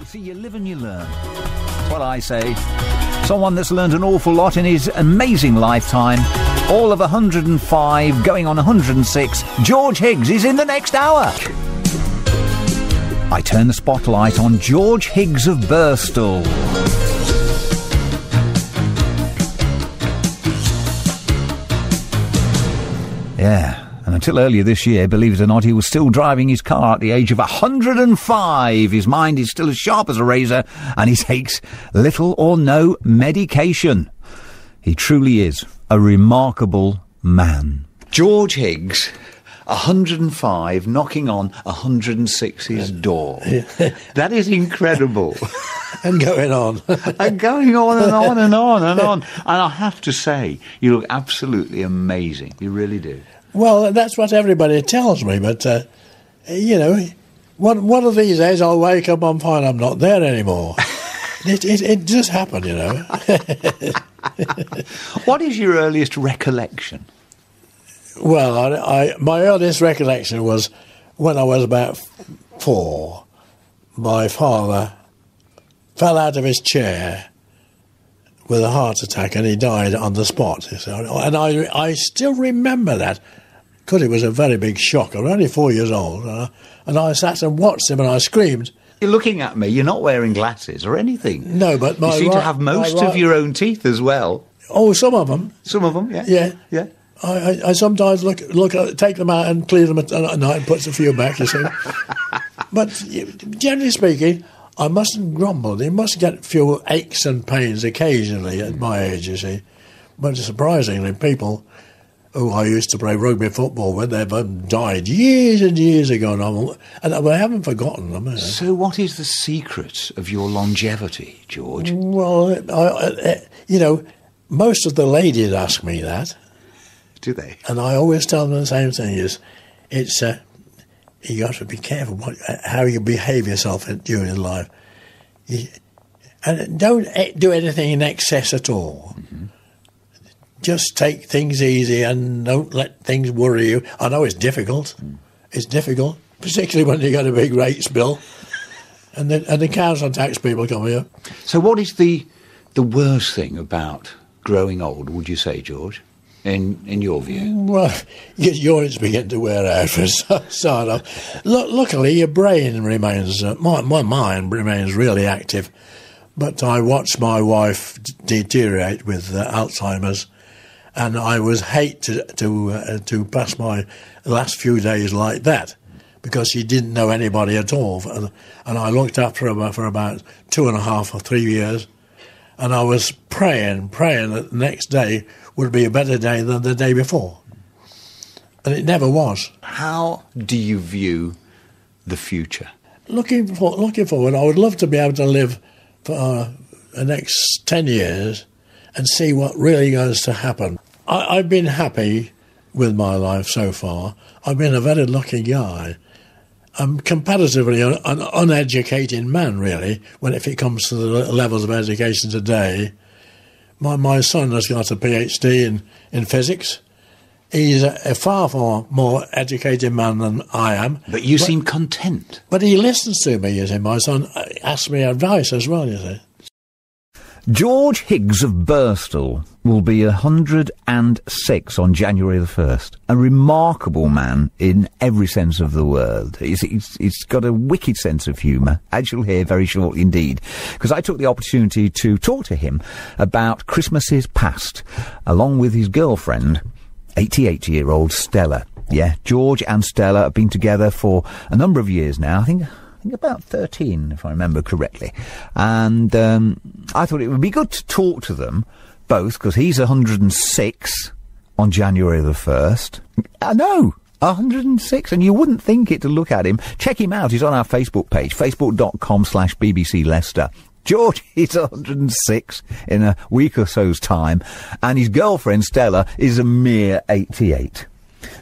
See, you live and you learn. That's what I say. Someone that's learned an awful lot in his amazing lifetime. All of 105, going on 106. George Higgs is in the next hour. I turn the spotlight on George Higgs of Birstall. Yeah. And until earlier this year, believe it or not, he was still driving his car at the age of 105. His mind is still as sharp as a razor, and he takes little or no medication. He truly is a remarkable man. George Higgs, 105, knocking on 106's door. That is incredible. And going on. And going on and on and on and on. And I have to say, you look absolutely amazing. You really do. Well, that's what everybody tells me, but, you know, one of these days I'll wake up and find I'm not there anymore. It just happened, you know. What is your earliest recollection? Well, my earliest recollection was when I was about 4. My father fell out of his chair with a heart attack, and he died on the spot. And I still remember that, because it was a very big shock. I was only 4 years old, and I sat and watched him, and I screamed. You're looking at me. You're not wearing glasses or anything. No, but you seem to have most of your own teeth as well. Oh, some of them. Some of them, yeah. Yeah. I sometimes take them out and clean them at night and put a few back, you see. But generally speaking, I mustn't grumble. You must get a few aches and pains occasionally at my age, you see. But surprisingly, people who I used to play rugby football with, they've died years and years ago, and I haven't forgotten them. So what is the secret of your longevity, George? Well, you know, most of the ladies ask me that. Do they? And I always tell them the same thing, it's you got to be careful how you behave yourself during life. And don't do anything in excess at all. Mm-hmm. Just take things easy and don't let things worry you. I know it's difficult. It's difficult, particularly when you got a big rates bill. And the council tax people come here. So what is the worst thing about growing old, would you say, George? In your view? Well, your joints begin to wear out for a start off. Luckily, your brain remains, my mind remains really active. But I watched my wife deteriorate with Alzheimer's, and I was hate to pass my last few days like that, because she didn't know anybody at all. And I looked after her for about 2.5 or 3 years, and I was praying that the next day would be a better day than the day before. And it never was. How do you view the future? Looking forward, I would love to be able to live for the next 10 years and see what really goes to happen. I've been happy with my life so far. I've been a very lucky guy. I'm comparatively an uneducated man, really, if it comes to the levels of education today. My son has got a PhD in physics. He's a far more educated man than I am. But you seem content. But he listens to me, you see. My son asks me advice as well, you see. George Higgs of Birstall will be 106 on January the 1st. A remarkable man in every sense of the word. He's got a wicked sense of humour, as you'll hear very shortly indeed, because I took the opportunity to talk to him about Christmases past, along with his girlfriend, 88-year-old Stella. Yeah, George and Stella have been together for a number of years now. I think about 13, if I remember correctly. And I thought it would be good to talk to them both, because he's 106 on January the 1st. I know, 106, and you wouldn't think it to look at him. Check him out. He's on our Facebook page, facebook.com/BBC Leicester. George is 106 in a week or so's time, and his girlfriend Stella is a mere 88.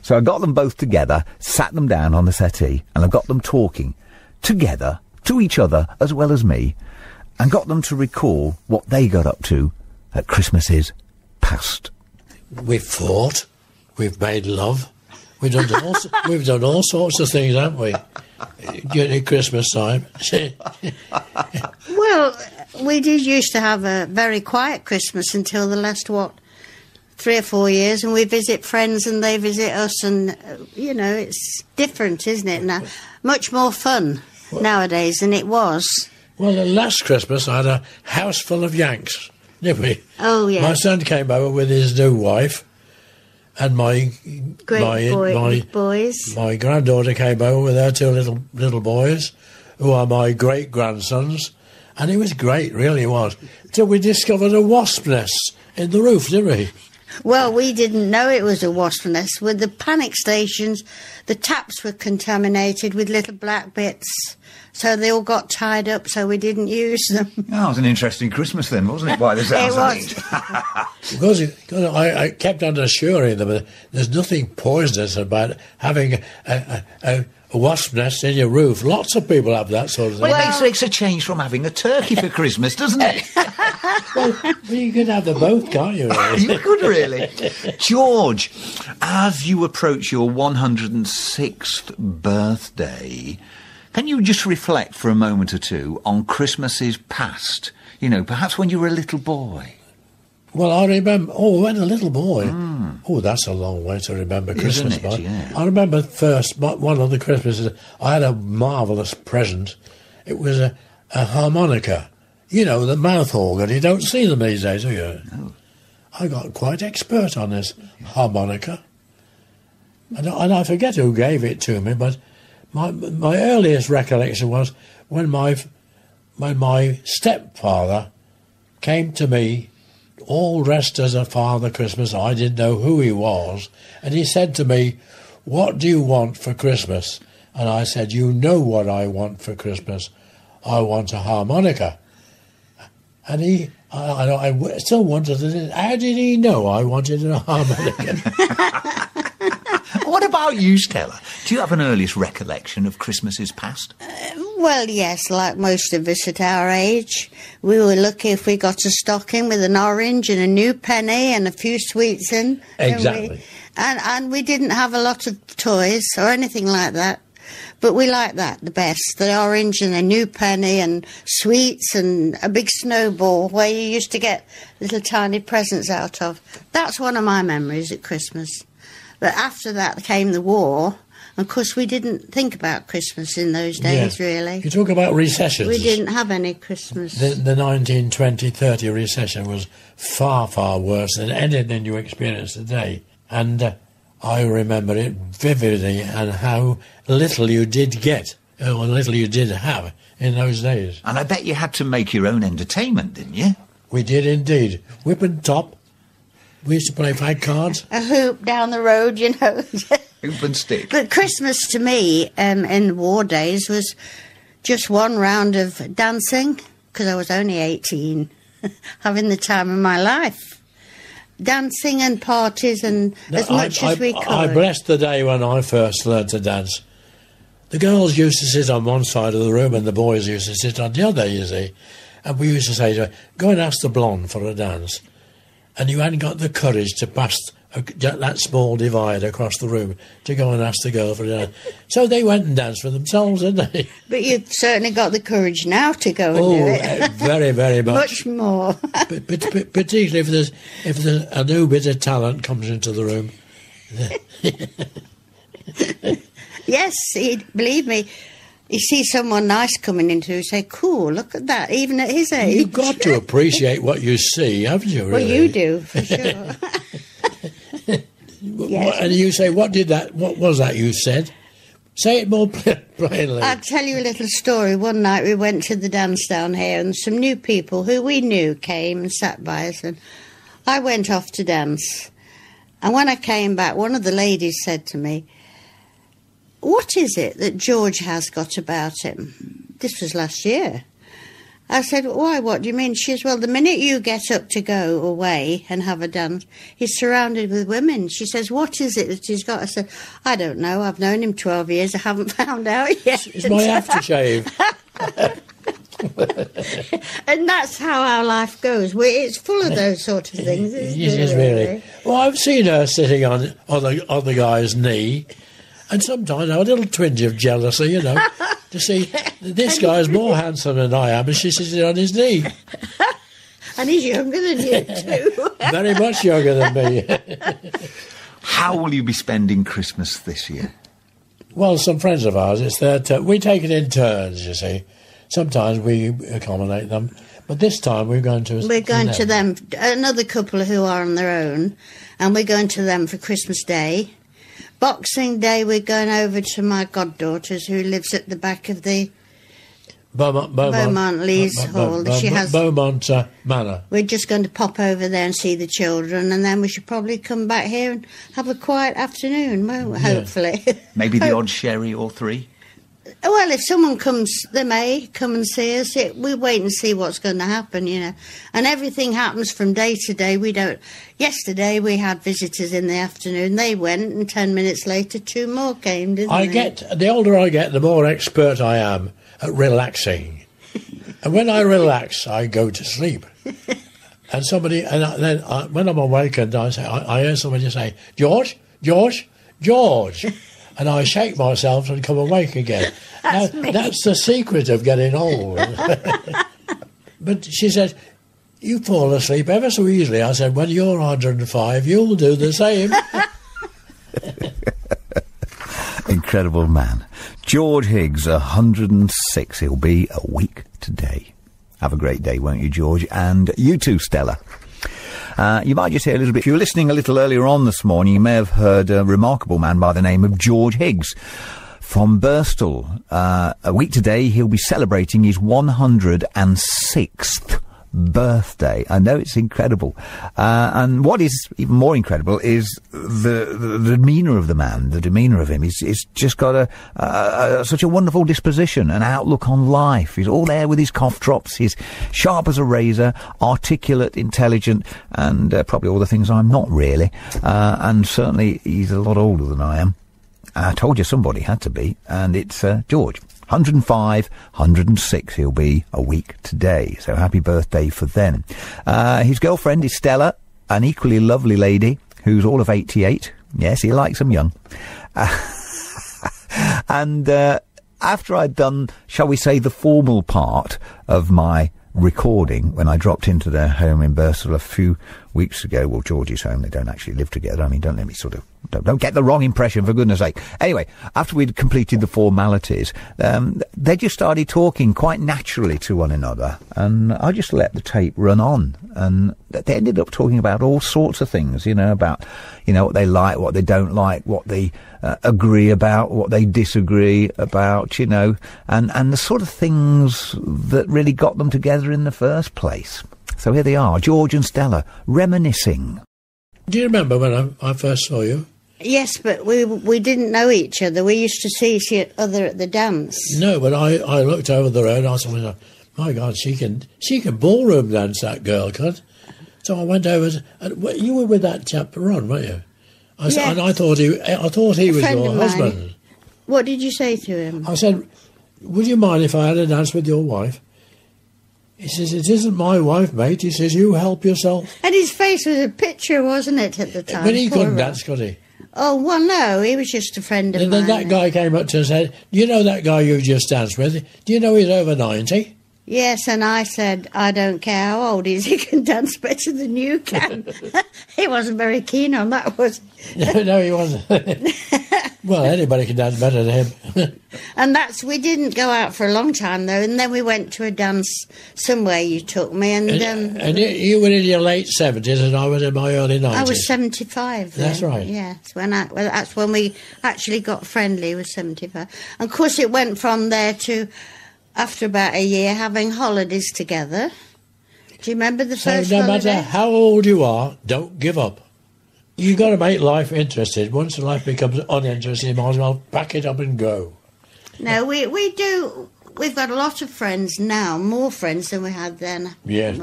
So I got them both together, sat them down on the settee, and I got them talking together, to each other as well as me, and got them to recall what they got up to at Christmases past. We've fought, we've made love, we've done all sorts of things, haven't we? during Christmas time. Well, we did used to have a very quiet Christmas until the last, 3 or 4 years, and we visit friends and they visit us, and, it's different, isn't it, now? Much more fun nowadays than it was. Well, the last Christmas I had a house full of Yanks, didn't we? Oh, yeah. My son came over with his new wife, and my boys. My granddaughter came over with her 2 little boys, who are my great-grandsons, and it was great, really it was, till we discovered a wasp nest in the roof, didn't we? Well, we didn't know it was a wasp nest. With the panic stations, the taps were contaminated with little black bits, so they all got tied up, so we didn't use them. Oh, it was an interesting Christmas then, wasn't it, by the sounds of it? Because I kept on assuring them that there's nothing poisonous about having a wasp nest in your roof. Lots of people have that sort of thing. Well, it makes a change from having a turkey for Christmas, doesn't it? Well, you could have them both, can't you? Really? You could, really. George, as you approach your 106th birthday, can you just reflect for a moment or two on Christmases past? Perhaps when you were a little boy. Well, I remember, when a little boy. Oh, that's a long way to remember Christmas, Isn't it? Yeah. I remember one of the Christmases, I had a marvellous present. It was a harmonica. The mouth organ. You don't see them these days, do you? No. I got quite expert on this harmonica. And I forget who gave it to me, but my earliest recollection was when my stepfather came to me, all dressed as a Father Christmas. I didn't know who he was. And he said to me, "What do you want for Christmas?" And I said, "You know what I want for Christmas. I want a harmonica." And I still wondered, how did he know I wanted a harmonica? What about you, Stella? Do you have an earliest recollection of Christmases past? Well, yes, like most of us at our age. We were lucky if we got a stocking with an orange and a new penny and a few sweets in. Exactly. And we didn't have a lot of toys or anything like that. But we liked that the best, the orange and a new penny and sweets and a big snowball where you used to get little tiny presents out of. That's one of my memories at Christmas. But after that came the war. Of course, we didn't think about Christmas in those days, really. You talk about recessions. We didn't have any Christmas. The 1920-30 recession was far, far worse than anything you experience today. And I remember it vividly, and how little you did get, or little you did have in those days. And I bet you had to make your own entertainment, didn't you? We did indeed. Whip and top. We used to play fag cards. A hoop down the road, Hoop and stick. But Christmas to me, in war days, was just one round of dancing, because I was only 18, having the time of my life. Dancing and parties and as much as we could. I blessed the day when I first learned to dance. The girls used to sit on one side of the room and the boys used to sit on the other, you see. And we used to say to her, "Go and ask the blonde for a dance." And you hadn't got the courage to pass that small divide across the room to go and ask the girl for a dance. So they went and danced for themselves, didn't they? But you've certainly got the courage now to go and do it. Very, very much. Much more. but particularly if there's a new bit of talent comes into the room. Yes, believe me. You see someone nice coming into you, say, "Cool, look at that," even at his age. You've got to appreciate what you see, haven't you, really? Well, you do, for sure. Yes. And you say, what was that you said? Say it more plainly. I'll tell you a little story. One night we went to the dance down here, and some new people who we knew came and sat by us, and I went off to dance. And when I came back, one of the ladies said to me, "What is it that George has got about him?" This was last year. I said, "Why, what do you mean?" She says, "Well, the minute you get up to go away and have a dance, he's surrounded with women." She says, "What is it that he's got?" I said, "I don't know. I've known him 12 years. I haven't found out yet." It's my aftershave. And that's how our life goes. It's full of those sort of things, isn't It is it? really. Well, I've seen her sitting on the guy's knee, And sometimes I have a little twinge of jealousy, you know, to see this guy's more handsome than I am, and she's sitting on his knee. And he's younger than you too. Very much younger than me. How will you be spending Christmas this year? Well, some friends of ours, it's that we take it in turns, you see. Sometimes we accommodate them, but this time we're going to... We're going to them, another couple who are on their own, and we're going to them for Christmas Day. Boxing Day, we're going over to my goddaughter's, who lives at the back of the Beaumont Lees Hall. She has Beaumont Manor. We're just going to pop over there and see the children, and then we should probably come back here and have a quiet afternoon, won't we? Hopefully. Maybe the odd sherry or three? Well, if someone comes, they may come and see us. We wait and see what's going to happen, you know. And everything happens from day to day. We don't... Yesterday we had visitors in the afternoon. They went, and 10 minutes later 2 more came, didn't they? The older I get, the more expert I am at relaxing. And when I relax, I go to sleep. And when I'm awakened, I hear somebody say, George, George, George. And I shake myself and come awake again. That's the secret of getting old. But she said, you fall asleep ever so easily. I said, when you're 105, you'll do the same. Incredible man. George Higgs, 106. He'll be a week today. Have a great day, won't you, George? And you too, Stella. You might just hear a little bit. If you were listening a little earlier on this morning, you may have heard a remarkable man by the name of George Higgs from Birstall. A week today, he'll be celebrating his 106th birthday. I know, it's incredible. And what is even more incredible is the demeanour of the man, the demeanour of him. He's just got such a wonderful disposition, an outlook on life. He's all there with his cough drops. He's sharp as a razor, articulate, intelligent, and probably all the things I'm not really. And certainly he's a lot older than I am. I told you somebody had to be, and it's George. 105, 106 he'll be a week today. So happy birthday for them. His girlfriend is Stella, an equally lovely lady who's all of 88. Yes, he likes them young. And after I'd done, shall we say, the formal part of my recording, when I dropped into their home in Birstall a few weeks ago, well, George's home, they don't actually live together. I mean, don't let me don't get the wrong impression, for goodness sake. Anyway, after we'd completed the formalities, they just started talking quite naturally to one another, and I just let the tape run on, and they ended up talking about all sorts of things, about, what they like, what they don't like, what they agree about, what they disagree about, and the sort of things that really got them together in the first place. So here they are, George and Stella, reminiscing. Do you remember when I first saw you? Yes, but we didn't know each other. We used to see each other at the dance. No, but I looked over the road and I thought, my God, she can ballroom dance, that girl, can't? So I went over you were with that chap Ron, weren't you? Yes. And I thought he was your husband. What did you say to him? I said, would you mind if I had a dance with your wife? He says, it isn't my wife, mate. He says, you help yourself. And his face was a picture, wasn't it, at the time? But he couldn't dance, could he? Oh, well, no, he was just a friend of mine. And then that guy came up to us and said, do you know that guy you just danced with? Do you know he's over 90? Yes, and I said, I don't care how old he is, he can dance better than you can. He wasn't very keen on that, was he? No, he wasn't. Well, anybody can dance better than him. And we didn't go out for a long time, though, and then we went to a dance somewhere you took me, and you were in your late 70s and I was in my early 90s. I was 75 then. That's right. Yeah, that's when we actually got friendly, was 75. And, of course, it went from there to... After about a year, having holidays together. Do you remember the first holiday? So no matter how old you are, don't give up. You've got to make life interesting. Once life becomes uninteresting, you might as well pack it up and go. No, we do. We've got a lot of friends now, more friends than we had then. Yes,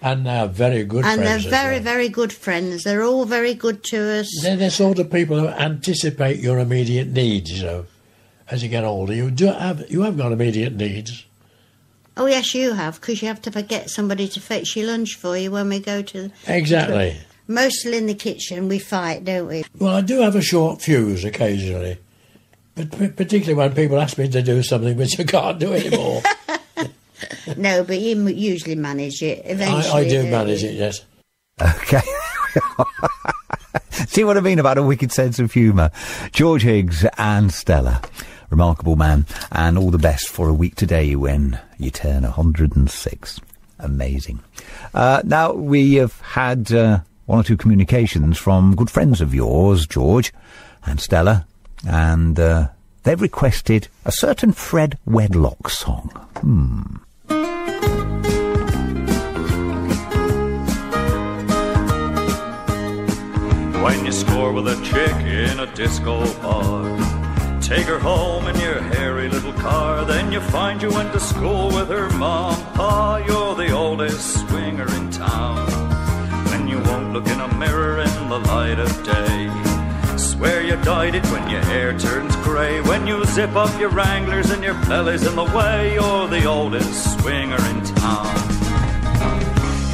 and they're very good friends. And they're very, very good friends. They're all very good to us. They're the sort of people who anticipate your immediate needs, As you get older, you have got immediate needs. Oh, yes, you have, because you have to get somebody to fetch your lunch for you when we go to... Exactly. Mostly in the kitchen, we fight, don't we? Well, I do have a short fuse occasionally. But particularly when people ask me to do something which I can't do anymore. No, but you usually manage it eventually. I do manage it, yes. Okay. See what I mean about a wicked sense of humour? George Higgs and Stella. Remarkable man. And all the best for a week today when you turn 106. Amazing. Now, we have had one or two communications from good friends of yours, George and Stella, and they've requested a certain Fred Wedlock song. When you score with a chick in a disco bar, take her home in your hairy little car, then you find you went to school with her mom. Pa, you're the oldest swinger in town. When you won't look in a mirror in the light of day, swear you dyed it when your hair turns grey. When you zip up your Wranglers and your belly's in the way, you're the oldest swinger in town.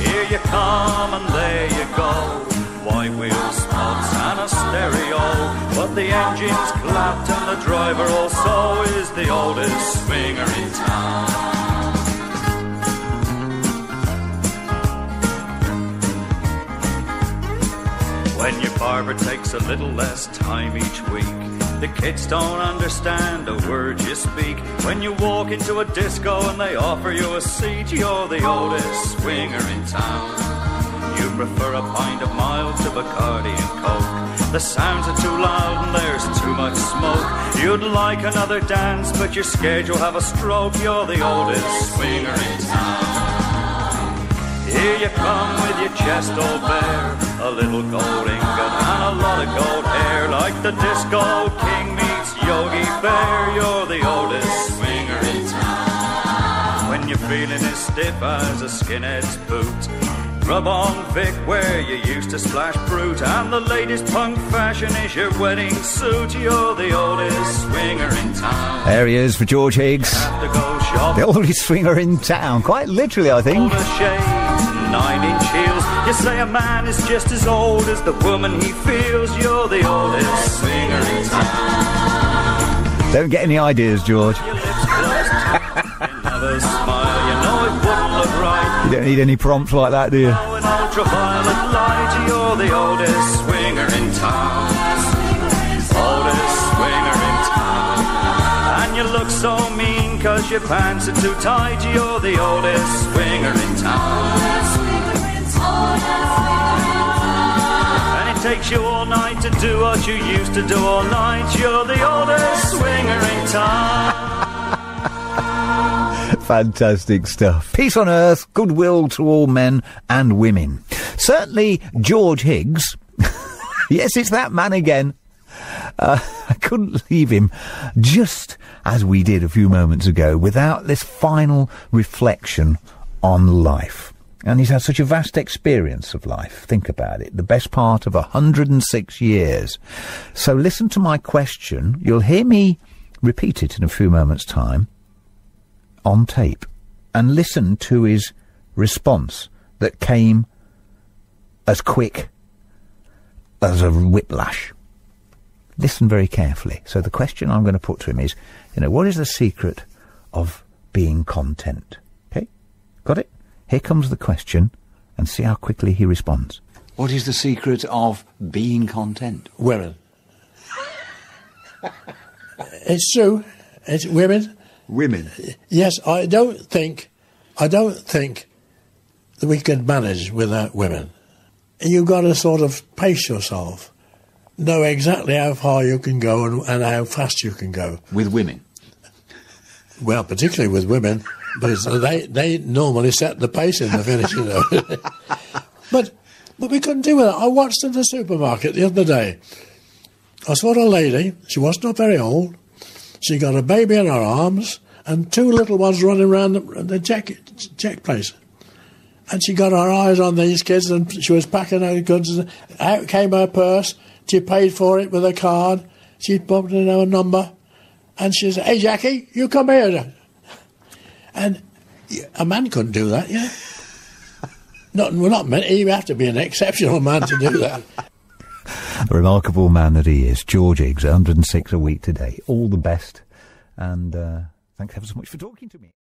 Here you come and there you go, white wheel spots and a stereo, but the engine's clapped and the driver also is the oldest swinger in town. When your barber takes a little less time each week, the kids don't understand a word you speak. When you walk into a disco and they offer you a seat, you're the oldest swinger in town. You prefer a pint of mild to Bacardi and Coke. The sounds are too loud and there's too much smoke. You'd like another dance, but your schedule have a stroke. You're the oldest swinger in town. Here you come with your chest all bare, a little gold ingot and a lot of gold hair. Like the disco king meets Yogi Bear, you're the oldest swinger in town. When you're feeling as stiff as a skinhead's boot, rub on Vic where you used to splash brute, and the latest punk fashion is your wedding suit. You're the oldest swinger in town. There he is for George Higgs. The oldest swinger in town. Quite literally, I think. 9-inch heels. You say a man is just as old as the woman he feels. You're the oldest swinger in town. Don't get any ideas, George. Your lips closed tight, another smile. You know it wouldn't look right. You don't need any prompts like that, do you? Now in ultraviolet light, you're the oldest swinger in town. Oldest swinger in town. And you look so mean 'cause your pants are too tight. You're the oldest swinger in town. And it takes you all night to do what you used to do all night. You're the oldest swinger in town. Fantastic stuff. Peace on earth, goodwill to all men and women. Certainly George Higgs. Yes, it's that man again. I couldn't leave him, just as we did a few moments ago, without this final reflection on life. And he's had such a vast experience of life. Think about it. The best part of 106 years. So listen to my question. You'll hear me repeat it in a few moments' time on tape. And listen to his response that came as quick as a whiplash. Listen very carefully. So the question I'm going to put to him is, what is the secret of being content? Okay? Got it? Here comes the question, and see how quickly he responds. What is the secret of being content? Women. It's true. It's women. Women. Yes, I don't think that we can manage without women. You've got to sort of pace yourself, know exactly how far you can go and how fast you can go. With women? Well, particularly with women, because they normally set the pace in the finish, But we couldn't do with it. I watched in the supermarket the other day. I saw a lady, she was not very old, she got a baby in her arms and two little ones running around the check place. And she got her eyes on these kids and she was packing her goods. And out came her purse. She paid for it with a card. She bumped in her number. And she said, "Hey, Jackie, you come here." And a man couldn't do that, Not men. You have to be an exceptional man to do that. The remarkable man that he is, George Higgs, 106 a week today. All the best, and thanks ever so much for talking to me.